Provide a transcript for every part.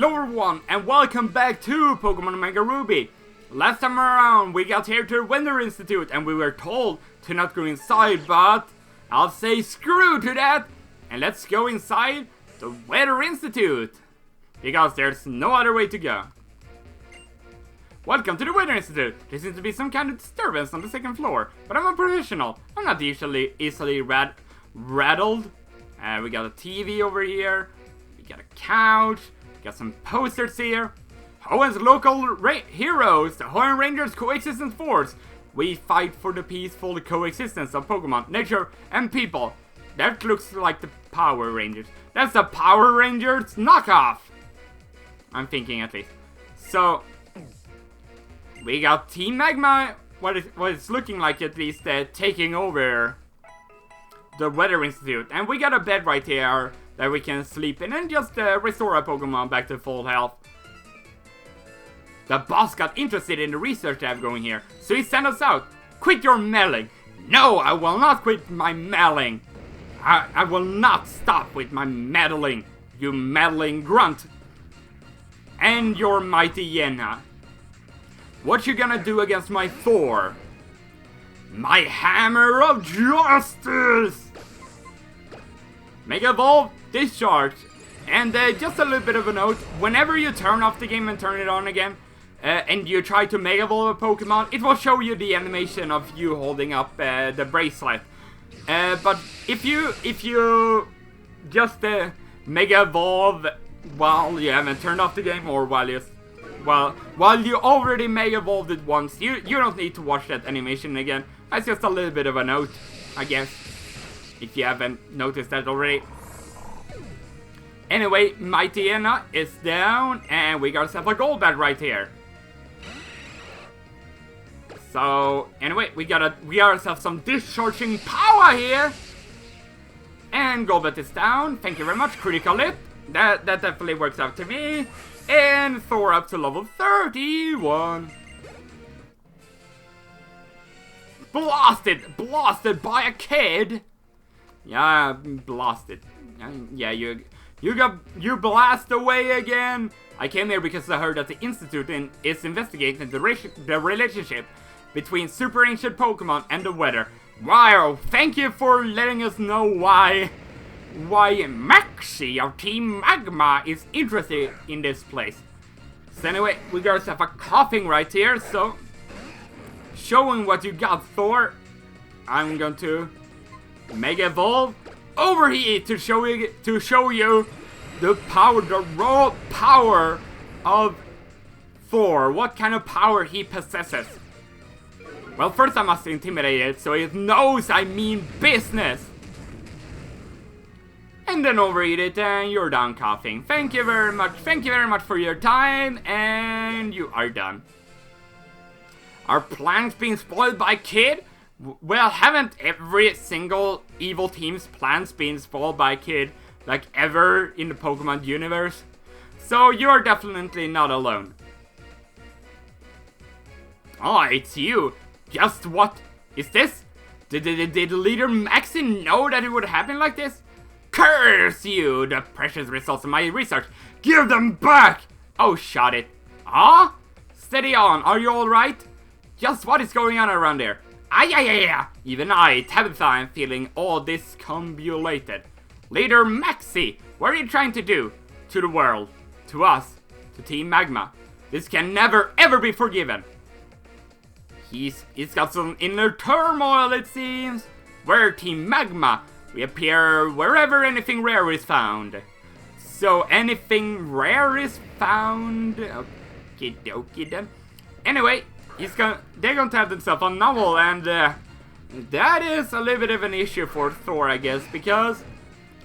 Hello everyone, and welcome back to Pokemon Omega Ruby. Last time around, we got here to the Weather Institute, and we were told to not go inside, but I'll say screw to that, and let's go inside the Weather Institute, because there's no other way to go. Welcome to the Weather Institute. There seems to be some kind of disturbance on the second floor, but I'm a professional. I'm not usually easily rattled. We got a TV over here. We got a couch. We got some posters here. Hoen's local heroes, the Hoenn Rangers Coexistence Force. We fight for the peaceful coexistence of Pokemon, nature, and people. That looks like the Power Rangers. That's the Power Rangers knockoff. I'm thinking at least. So, we got Team Magma, what it's looking like at least, taking over the Weather Institute. And we got a bed right here that we can sleep in and just restore our Pokemon back to full health. The boss got interested in the research they have going here, so he sent us out. Quit your meddling. No, I will not quit my meddling. I will not stop with my meddling, you meddling grunt. And your mighty Yenna. What you gonna do against my Thor? My hammer of justice! Mega Evolve, discharge. And just a little bit of a note, whenever you turn off the game and turn it on again, and you try to Mega Evolve a Pokemon, it will show you the animation of you holding up the bracelet. But if you just Mega Evolve while you haven't turned off the game, or while you already Mega Evolved it once, you don't need to watch that animation again. That's just a little bit of a note, I guess, if you haven't noticed that already. Anyway, Mighty Yenna is down, and we got ourselves a Golbat right here. So, anyway, we got ourselves some discharging power here. And Golbat is down, thank you very much, critical hit. That definitely works out to me. And Thor up to level 31. Blasted by a kid. Yeah, blasted. Yeah, you blast away again. I came here because I heard that the Institute is investigating the relationship between super ancient Pokemon and the weather. Wow, thank you for letting us know why Maxi of Team Magma is interested in this place. So anyway, we got ourselves a coughing right here, so showing what you got, Thor. I'm going to Mega Evolve Overheat to show you the raw power of Thor. What kind of power he possesses. Well, first I must intimidate it so it knows I mean business. And then overeat it, and you're done coughing. Thank you very much. Thank you very much for your time, and you are done. Are plans being spoiled by Kid? Well, haven't every single evil team's plans been spoiled by Kid, like ever in the Pokemon universe? So you're definitely not alone. Oh, it's you. Just what is this? Did leader Maxi know that it would happen like this? Curse you! The precious results of my research. Give them back! Oh, shut it. Ah? Steady on. Are you alright? Just what is going on around there? Ay. Even I, Tabitha, am feeling all discombobulated. Leader Maxi, what are you trying to do? To the world. To us. To Team Magma. This can never, ever be forgiven. He's got some inner turmoil, it seems. We're Team Magma. We appear wherever anything rare is found. So anything rare is found. Okie dokie then. Anyway, they're going to have themselves a novel, and that is a little bit of an issue for Thor, I guess, because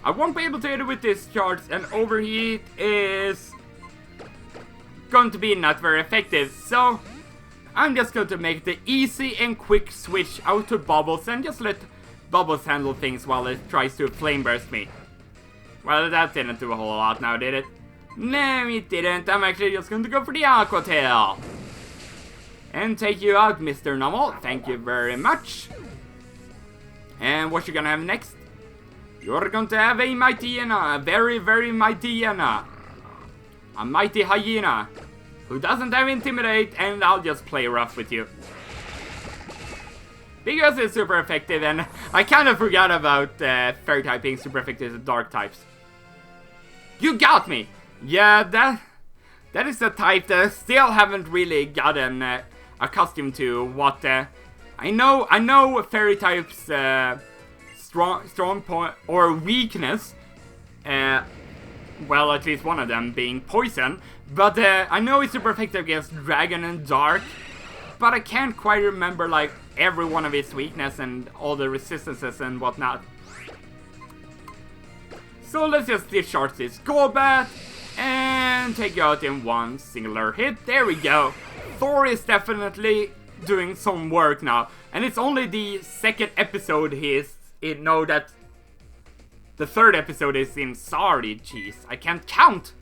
I won't be able to hit it with discharge, and overheat is going to be not very effective. So I'm just going to make the easy and quick switch out to Bubbles and just let Bubbles handle things while it tries to flame burst me. Well, that didn't do a whole lot now, did it? No, it didn't. I'm actually just going to go for the Aqua Tail. And take you out, Mr. Normal. Thank you very much. And what you gonna have next? You're going to have a mighty Yenna. A very, very mighty Yenna. a mighty hyena who doesn't have intimidate, and I'll just play rough with you. Because it's super effective, and I kind of forgot about fairy type being super effective to dark types. You got me! Yeah, that is a type that I still haven't really gotten accustomed to. What I know fairy types strong point or weakness. Well, at least one of them being poison. But I know it's super effective against dragon and dark. But I can't quite remember like every one of its weakness and all the resistances and whatnot. So let's just discharge this Golbat and take you out in one singular hit. There we go. Thor is definitely doing some work now. And it's only the second episode that the third episode is in. Sorry, jeez, I can't count.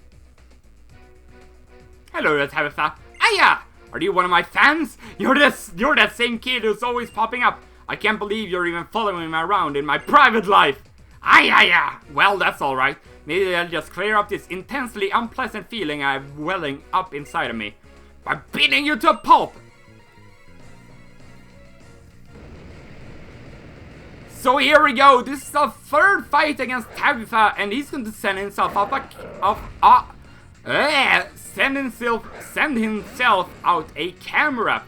Hello, Tabitha. Aya! Are you one of my fans? You're that same kid who's always popping up. I can't believe you're even following me around in my private life. Aya! Well, that's alright. Maybe I'll just clear up this intensely unpleasant feeling I have welling up inside of me by beating you to a pulp. So here we go. This is the third fight against Tabitha, and he's going to send himself send himself out a camera,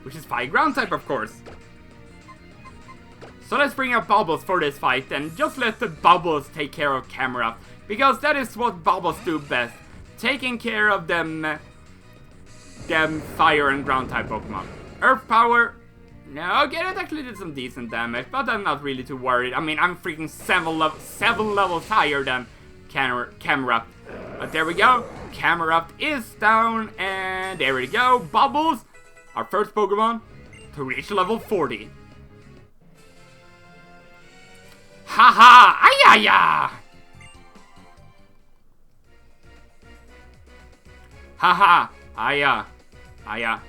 which is fire ground type, of course. So let's bring up Bubbles for this fight, and just let the Bubbles take care of camera, because that is what Bubbles do best, taking care of them fire and ground type Pokemon. Earth power. No, okay, it actually did some decent damage, but I'm not really too worried. I mean, I'm freaking 7 levels higher than Camerupt. But there we go. Camerupt is down, and there we go. Bubbles, our first Pokemon to reach level 40. Haha! Ayaya! Haha! Aya.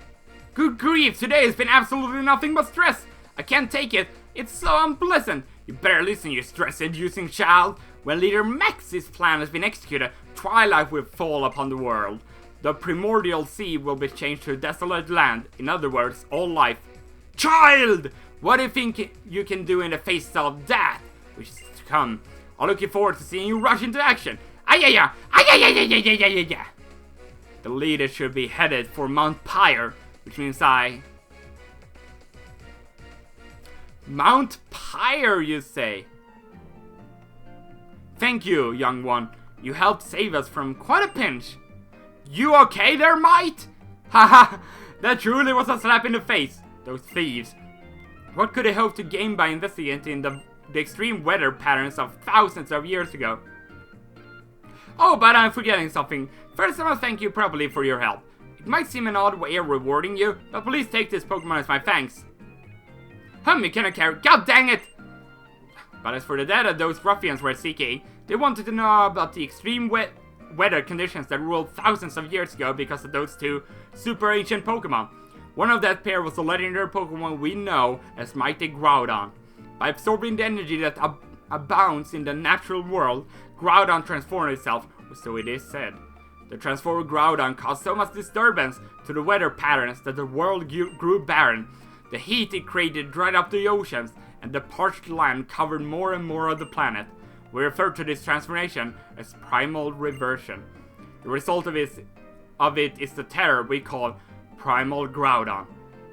Good grief, today has been absolutely nothing but stress. I can't take it. It's so unpleasant. You better listen, you stress-inducing child. When Leader Max's plan has been executed, twilight will fall upon the world. The primordial sea will be changed to a desolate land. In other words, all life. Child! What do you think you can do in the face of that, which is to come? I'm looking forward to seeing you rush into action. Ayaya! Ayaya! The leader should be headed for Mount Pyre, which means Mount Pyre, you say? Thank you, young one. You helped save us from quite a pinch. You okay there, mate? Haha, that truly was a slap in the face. Those thieves. What could they hope to gain by investigating the extreme weather patterns of thousands of years ago? Oh, but I'm forgetting something. First, I must thank you properly for your help. It might seem an odd way of rewarding you, but please take this Pokemon as my thanks. You cannot carry. God dang it! But as for the data those ruffians were seeking, they wanted to know about the extreme weather conditions that ruled thousands of years ago because of those two super ancient Pokemon. One of that pair was the legendary Pokemon we know as Mighty Groudon. By absorbing the energy that abounds in the natural world, Groudon transformed itself, so it is said. The transformed Groudon caused so much disturbance to the weather patterns that the world grew barren. The heat it created dried up the oceans, and the parched land covered more and more of the planet. We refer to this transformation as primal reversion. The result of it is the terror we call Primal Groudon.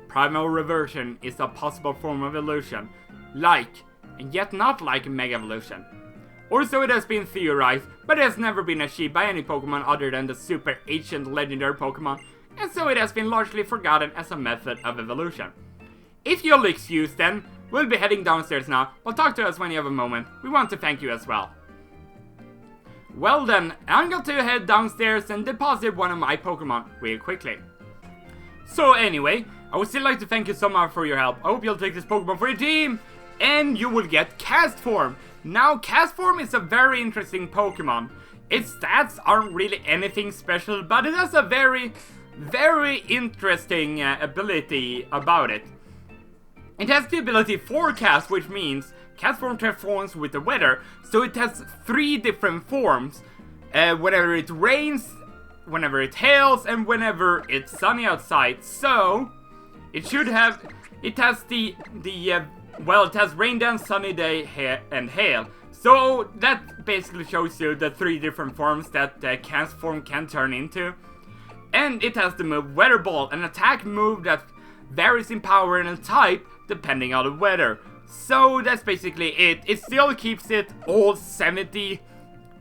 Primal reversion is a possible form of evolution, like, and yet not like Mega Evolution. Or so it has been theorized, but it has never been achieved by any Pokemon other than the super ancient legendary Pokemon, and so it has been largely forgotten as a method of evolution. If you'll excuse then, we'll be heading downstairs now, but talk to us when you have a moment. We want to thank you as well. Well then, I'm going to head downstairs and deposit one of my Pokemon real quickly. So anyway, I would still like to thank you so much for your help. I hope you'll take this Pokemon for your team, and you will get Cast Form. Now, Cast Form is a very interesting Pokemon. Its stats aren't really anything special, but it has a very, very interesting ability about it. It has the ability Forecast, which means Cast Form transforms with the weather, so it has 3 different forms. Whenever it rains, whenever it hails and whenever it's sunny outside. So it should have, it has well, it has rain down, sunny day, and hail. So that basically shows you the 3 different forms that the Can's form can turn into. And it has the move Weather Ball, an attack move that varies in power and type depending on the weather. So that's basically it. It still keeps it all 70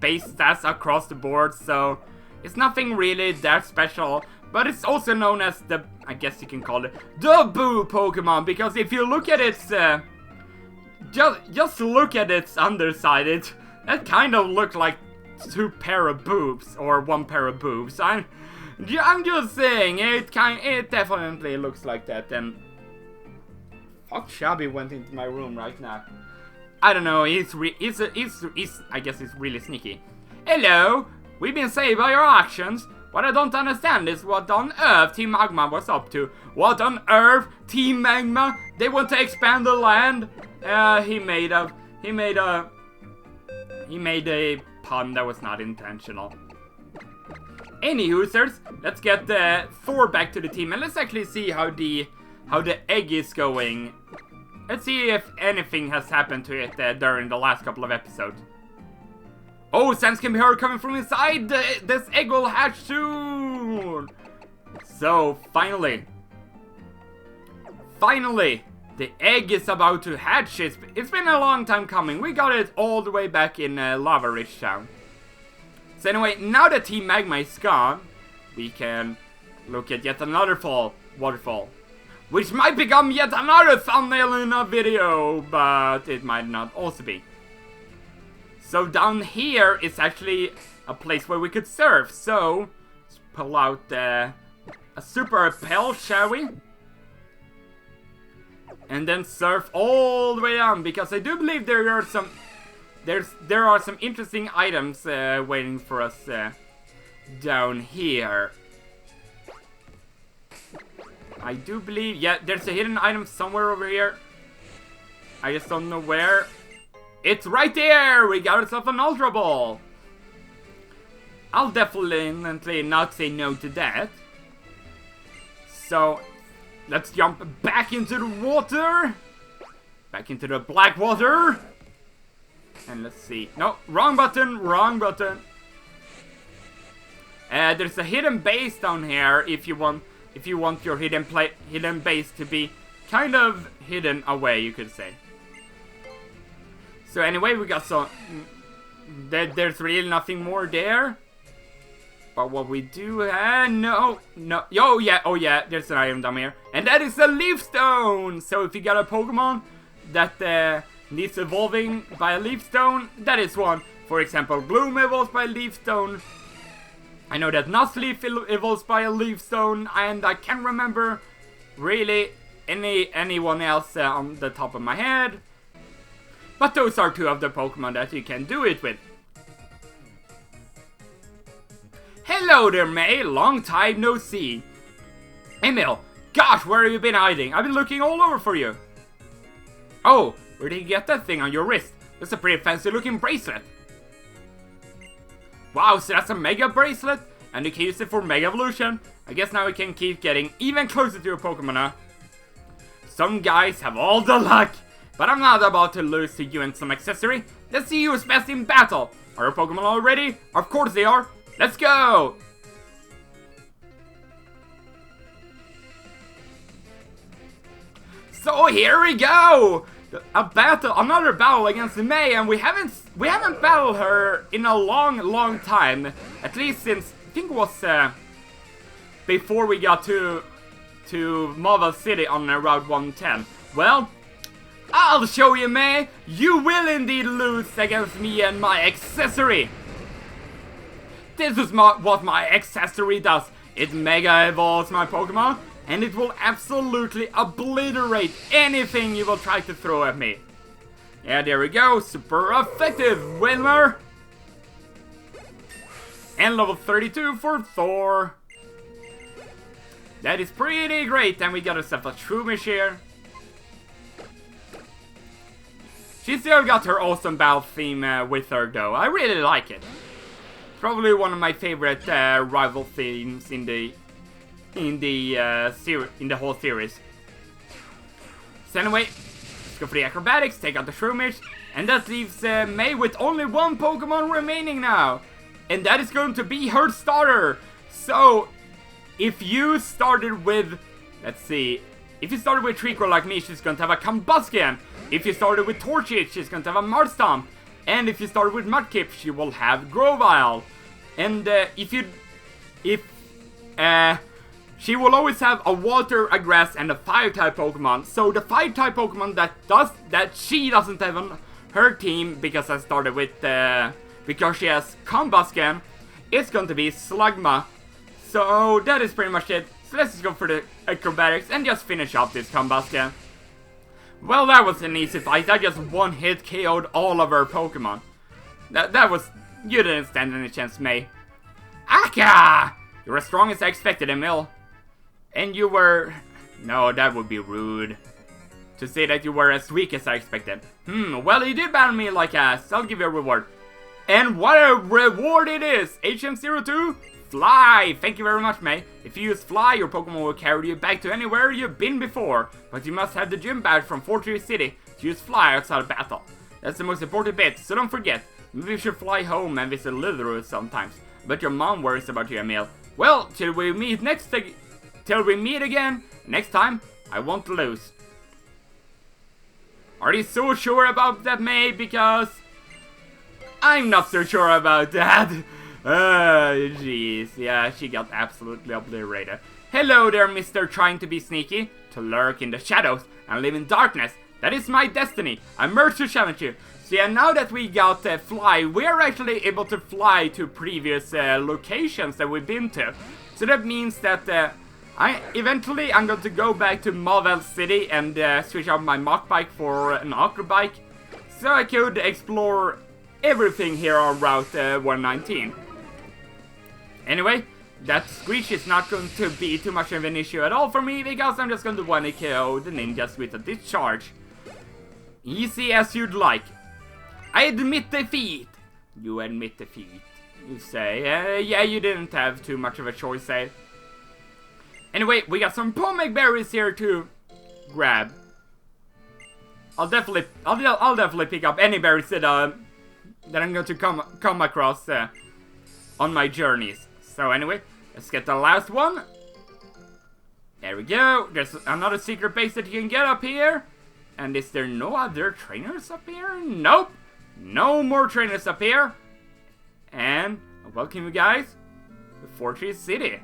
base stats across the board, so it's nothing really that special. But it's also known as the, I guess you can call it, the Boo Pokemon, because if you look at its, just look at its underside, that kind of looks like 2 pair of boobs, or 1 pair of boobs. I'm just saying, it definitely looks like that. And fuck, Shabby went into my room right now. I don't know, I guess he's really sneaky. Hello, we've been saved by your actions. What I don't understand is what on earth Team Magma was up to. What on earth, Team Magma? They want to expand the land? He made a pun that was not intentional. Anywho, let's get Thor back to the team and let's actually see how the egg is going. Let's see if anything has happened to it during the last couple of episodes. Oh, sounds can be heard coming from inside. This egg will hatch soon. So finally, the egg is about to hatch. It's been a long time coming. We got it all the way back in Lava Ridge Town. So anyway, now that Team Magma is gone, we can look at yet another waterfall, which might become yet another thumbnail in a video, but it might not also be. So down here is actually a place where we could surf. So let's pull out a super repel, shall we? And then surf all the way down, because I do believe there are some interesting items waiting for us down here. I do believe, yeah, there's a hidden item somewhere over here. I just don't know where. It's right there! We got ourselves an Ultra Ball. I'll definitely not say no to that. So, let's jump back into the water. Back into the black water. And let's see. No, wrong button, wrong button. There's a hidden base down here if you want your hidden base to be kind of hidden away, you could say. So anyway, we got some. There's really nothing more there. But what we do have, no. Oh yeah, there's an item down here. And that is a Leaf Stone! So if you got a Pokemon that needs evolving by a Leaf Stone, that is one. For example, Gloom evolves by a Leaf Stone. I know that Nuzleaf evolves by a Leaf Stone, and I can't remember really anyone else on the top of my head. But those are 2 of the Pokemon that you can do it with. Hello there, May. Long time no see. Emil, gosh, where have you been hiding? I've been looking all over for you. Oh, where did you get that thing on your wrist? That's a pretty fancy looking bracelet. Wow, so that's a Mega Bracelet? And you can use it for Mega Evolution. I guess now we can keep getting even closer to your Pokemon, huh? Some guys have all the luck. But I'm not about to lose to you and some accessory. Let's see who's best in battle. Are your Pokemon all ready? Of course they are. Let's go! So here we go! Another battle against May, and we haven't battled her in a long time. At least since, I think it was before we got to Marvel City on Route 110. Well, I'll show you, May. You will indeed lose against me and my accessory. This is what my accessory does. It Mega Evolves my Pokemon, and it will absolutely obliterate anything you will try to throw at me. Yeah, there we go. Super effective, winner. And level 32 for Thor. That is pretty great. And we got ourselves a Shroomish here. She still got her awesome battle theme with her though. I really like it. Probably one of my favorite rival themes in the whole series. So anyway, let's go for the acrobatics, take out the Shroomish, and that leaves May with only one Pokemon remaining now. And that is going to be her starter. So, if you started with, let's see, if you started with Treecko like me, she's going to have a Combustion. If you started with Torchic, she's going to have a Mardstomp. And if you started with Mudkip, she will have Grovyle. And she will always have a Water, a Grass, and a Fire-type Pokemon. So the Fire-type Pokemon that she doesn't have on her team, because I started with because she has Combustion, is going to be Slugma. So that is pretty much it. So let's just go for the acrobatics and just finish off this Combustion. Well, that was an easy fight. I just one-hit KO'd all of her Pokemon. That was... You didn't stand any chance, May. Aka! You're as strong as I expected, Emil. And you were... No, that would be rude. To say that you were as weak as I expected. Well, you did battle me like ass. I'll give you a reward. And what a reward it is! HM02, Fly! Thank you very much, May. If you use Fly, your Pokemon will carry you back to anywhere you've been before. But you must have the gym badge from Fortress City to use Fly outside of battle. That's the most important bit, so don't forget. Maybe you should fly home and visit Litherwood sometimes. But your mom worries about you, Emil. Well, till we meet again, next time, I won't lose. Are you so sure about that, May? Because I'm not so sure about that. Jeez. Yeah, she got absolutely obliterated. Hello there, Mr. Trying to be sneaky. To lurk in the shadows and live in darkness. That is my destiny. I merge to challenge you. So yeah, now that we got Fly, we are actually able to fly to previous locations that we've been to. So that means that I'm going to go back to Marvel City and switch out my Mach Bike for an Aqua Bike. So I could explore everything here on Route 119. Anyway, that Screech is not going to be too much of an issue at all for me, because I'm just going to one KO the ninjas with a discharge. Easy as you'd like. I admit defeat. You admit defeat, you say. Yeah, you didn't have too much of a choice, eh? Anyway, we got some Pomek berries here to grab. I'll definitely pick up any berries that I'm going to come across on my journeys. So anyway, let's get the last one. There we go. There's another secret base that you can get up here. And is there no other trainers up here? Nope. No more trainers up here. And welcome you guys to Fortress City.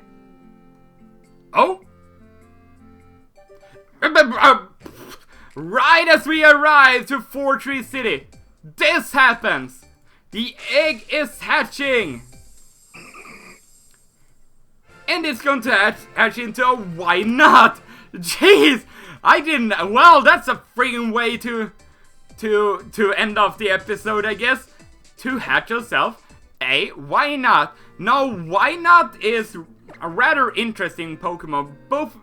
Oh! Right as we arrive to Fortress City, this happens! The egg is hatching! And it's going to hatch into a why not? Jeez! I didn't... Well, that's a freaking way to end off the episode, I guess. To hatch yourself a why not? Now, why not is a rather interesting Pokemon. Both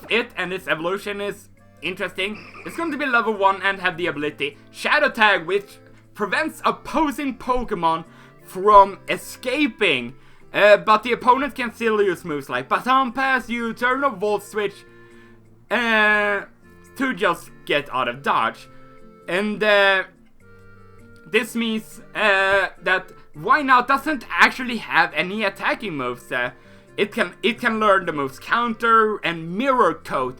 it and its evolution is interesting. It's going to be level 1 and have the ability Shadow Tag, which prevents opposing Pokemon from escaping. But the opponent can still use moves like Baton Pass, U-turn, or Volt Switch to just get out of dodge. And this means that Why Not doesn't actually have any attacking moves. It can learn the moves Counter and Mirror Coat.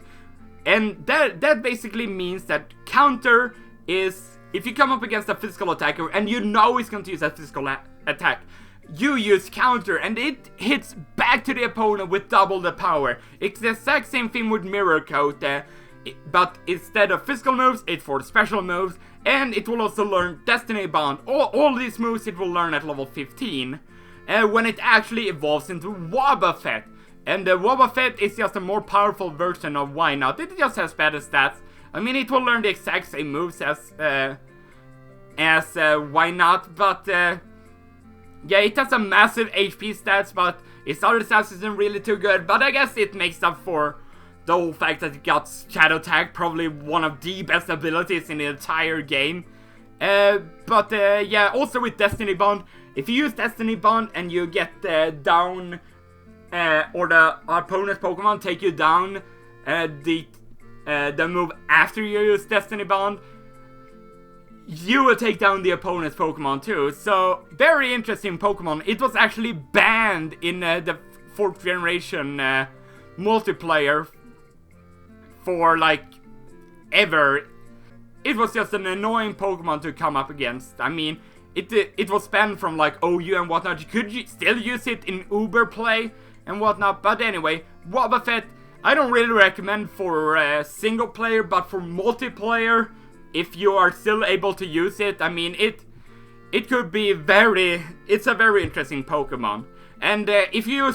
And that basically means that Counter is, if you come up against a physical attacker and you know he's going to use a physical attack, you use Counter and it hits back to the opponent with double the power. It's the exact same thing with Mirror Coat, but instead of physical moves, it's for special moves, and it will also learn Destiny Bond. All these moves it will learn at level 15, when it actually evolves into Wobbuffet. And Wobbuffet is just a more powerful version of Why Not. It just has better stats. I mean, it will learn the exact same moves as Why Not, but yeah, it has a massive HP stats, but its other stats isn't really too good. But I guess it makes up for the whole fact that it got Shadow Tag, probably one of the best abilities in the entire game. Yeah, also with Destiny Bond, if you use Destiny Bond and you get down, or the opponent's Pokemon take you down the move after you use Destiny Bond, you will take down the opponent's Pokemon too. So, very interesting Pokemon. It was actually banned in the 4th generation multiplayer for like ever. It was just an annoying Pokemon to come up against. I mean, it was banned from like OU and whatnot. You could still use it in Uber play and whatnot. But anyway, Wobbuffet, I don't really recommend for single player, but for multiplayer, if you are still able to use it, I mean, it could be it's a very interesting Pokemon. And if you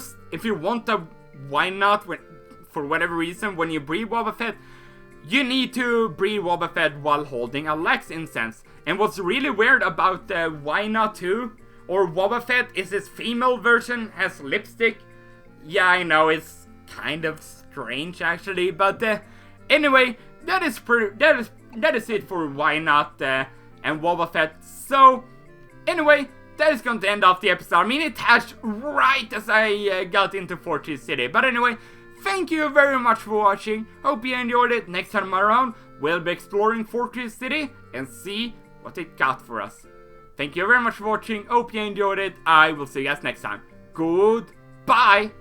want to, why not, for whatever reason, when you breed Wobbuffet, you need to breed Wobbuffet while holding a Lex Incense. And what's really weird about why not too, or Wobbuffet, is his female version has lipstick. Yeah, I know, it's kind of strange actually, but anyway, that is it for why not and Wobbuffet. So anyway, that is going to end off the episode. I mean, it hatched right as I got into Fortress City. But anyway, thank you very much for watching. Hope you enjoyed it. Next time around, we'll be exploring Fortress City and see what it got for us. Thank you very much for watching. Hope you enjoyed it. I will see you guys next time. Goodbye.